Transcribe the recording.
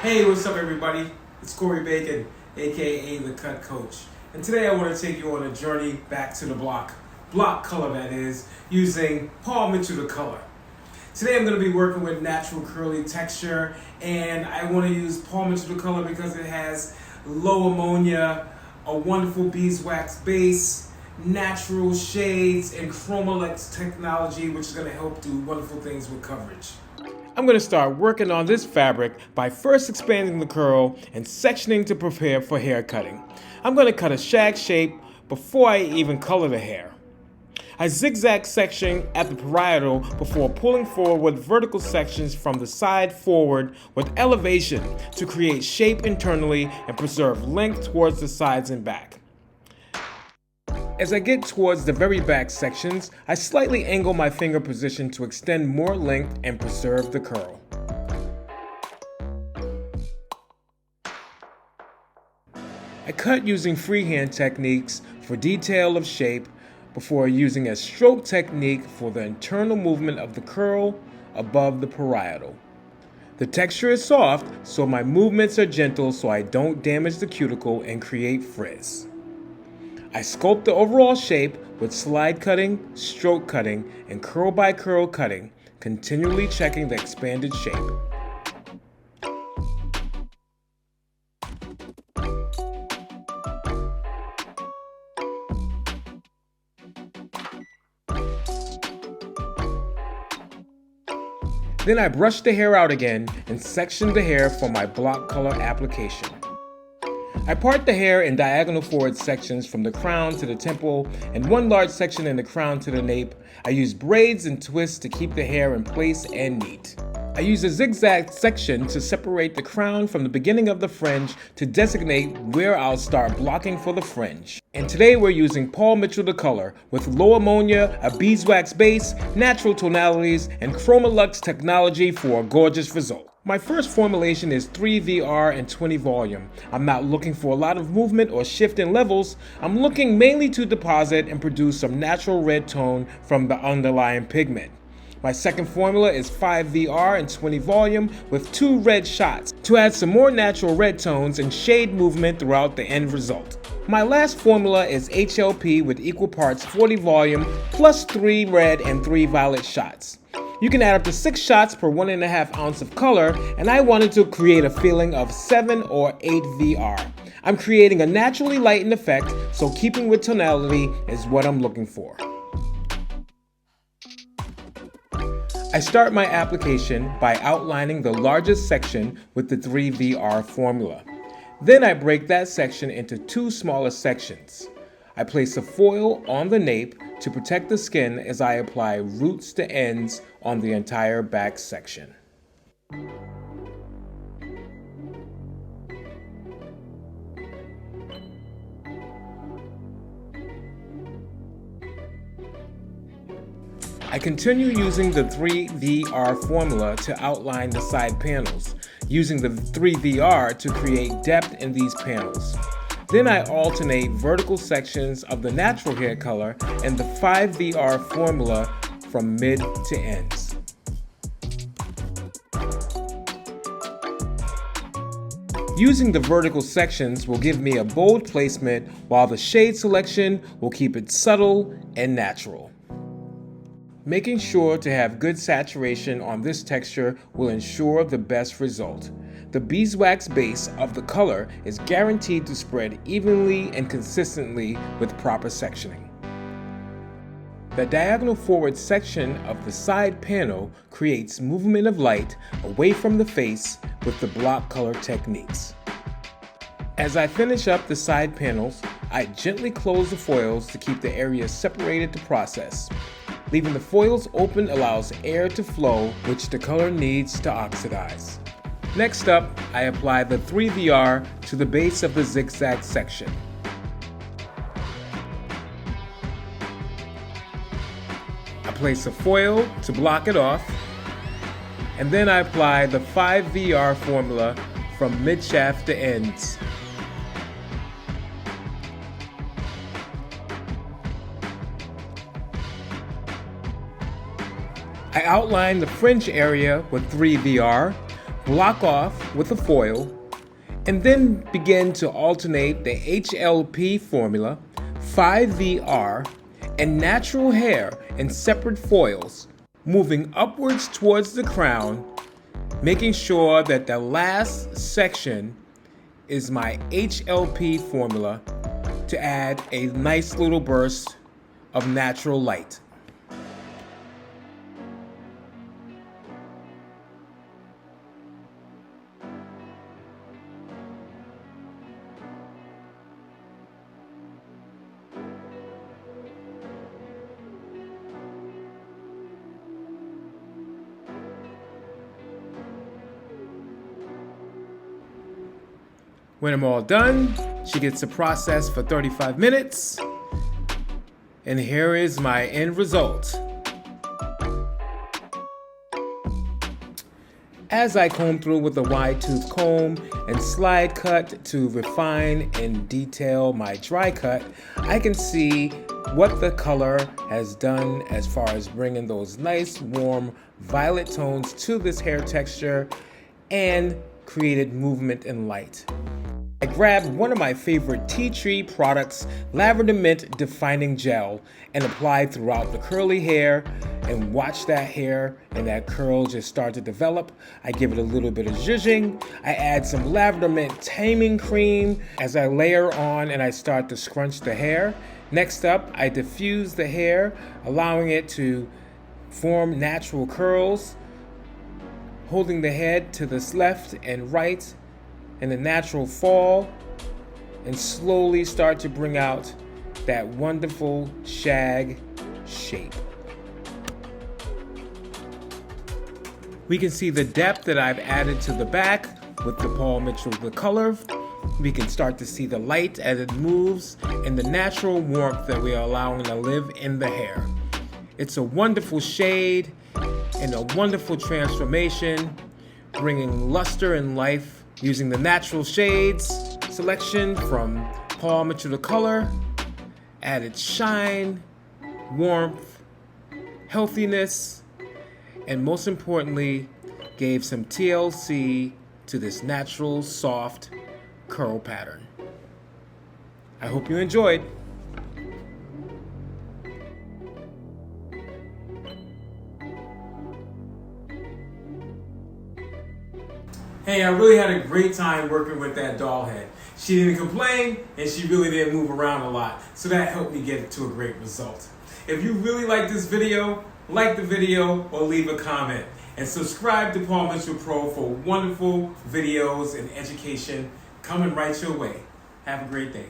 Hey, what's up everybody? It's Corey Bakon, aka The Cut Coach. And today I want to take you on a journey back to the block color that is, using Paul Mitchell the color. Today I'm going to be working with natural curly texture, and I want to use Paul Mitchell the color because it has low ammonia, a wonderful beeswax base, natural shades, and ChromaLux technology, which is going to help do wonderful things with coverage. I'm going to start working on this fabric by first expanding the curl and sectioning to prepare for hair cutting. I'm going to cut a shag shape before I even color the hair. I zigzag section at the parietal before pulling forward with vertical sections from the side forward with elevation to create shape internally and preserve length towards the sides and back. As I get towards the very back sections, I slightly angle my finger position to extend more length and preserve the curl. I cut using freehand techniques for detail of shape before using a stroke technique for the internal movement of the curl above the parietal. The texture is soft, so my movements are gentle so I don't damage the cuticle and create frizz. I sculpt the overall shape with slide cutting, stroke cutting, and curl by curl cutting, continually checking the expanded shape. Then I brush the hair out again and section the hair for my block color application. I part the hair in diagonal forward sections from the crown to the temple and one large section in the crown to the nape. I use braids and twists to keep the hair in place and neat. I use a zigzag section to separate the crown from the beginning of the fringe to designate where I'll start blocking for the fringe. And today we're using Paul Mitchell the color with low ammonia, a beeswax base, natural tonalities, and ChromaLux technology for a gorgeous result. My first formulation is 3VR and 20 volume. I'm not looking for a lot of movement or shift in levels. I'm looking mainly to deposit and produce some natural red tone from the underlying pigment. My second formula is 5VR and 20 volume with 2 red shots to add some more natural red tones and shade movement throughout the end result. My last formula is HLP with equal parts 40 volume plus 3 red and 3 violet shots. You can add up to 6 shots per 1.5 ounce of color, and I wanted to create a feeling of 7 or 8 VR. I'm creating a naturally lightened effect, so keeping with tonality is what I'm looking for. I start my application by outlining the largest section with the 3VR formula. Then I break that section into 2 smaller sections. I place a foil on the nape to protect the skin as I apply roots to ends on the entire back section. I continue using the 3VR formula to outline the side panels, using the 3VR to create depth in these panels. Then I alternate vertical sections of the natural hair color and the 5VR formula from mid to ends. Using the vertical sections will give me a bold placement, while the shade selection will keep it subtle and natural. Making sure to have good saturation on this texture will ensure the best result. The beeswax base of the color is guaranteed to spread evenly and consistently with proper sectioning. The diagonal forward section of the side panel creates movement of light away from the face with the block color techniques. As I finish up the side panels, I gently close the foils to keep the areas separated to process. Leaving the foils open allows air to flow, which the color needs to oxidize. Next up, I apply the 3VR to the base of the zigzag section. I place a foil to block it off, and then I apply the 5VR formula from mid-shaft to ends. I outline the fringe area with 3VR, block off with a foil, and then begin to alternate the HLP formula, 5VR, and natural hair in separate foils, moving upwards towards the crown, making sure that the last section is my HLP formula to add a nice little burst of natural light. When I'm all done, she gets to process for 35 minutes. And here is my end result. As I comb through with a wide tooth comb and slide cut to refine and detail my dry cut, I can see what the color has done as far as bringing those nice warm violet tones to this hair texture and created movement and light. I grabbed one of my favorite tea tree products, Lavender Mint Defining Gel, and applied throughout the curly hair and watch that hair and that curl just start to develop. I give it a little bit of zhuzhing. I add some Lavender Mint Taming Cream as I layer on and I start to scrunch the hair. Next up, I diffuse the hair, allowing it to form natural curls, holding the head to the left and right in a natural fall, and slowly start to bring out that wonderful shag shape. We can see the depth that I've added to the back with the Paul Mitchell the color. We can start to see the light as it moves and the natural warmth that we are allowing to live in the hair. It's a wonderful shade and a wonderful transformation, bringing luster and life using the natural shades selection from Paul Mitchell the color, added shine, warmth, healthiness, and most importantly, gave some TLC to this natural, soft curl pattern. I hope you enjoyed. Hey, I really had a great time working with that doll head. She didn't complain and she really didn't move around a lot. So that helped me get to a great result. If you really like this video, like the video or leave a comment. And subscribe to Paul Mitchell Pro for wonderful videos and education coming right your way. Have a great day.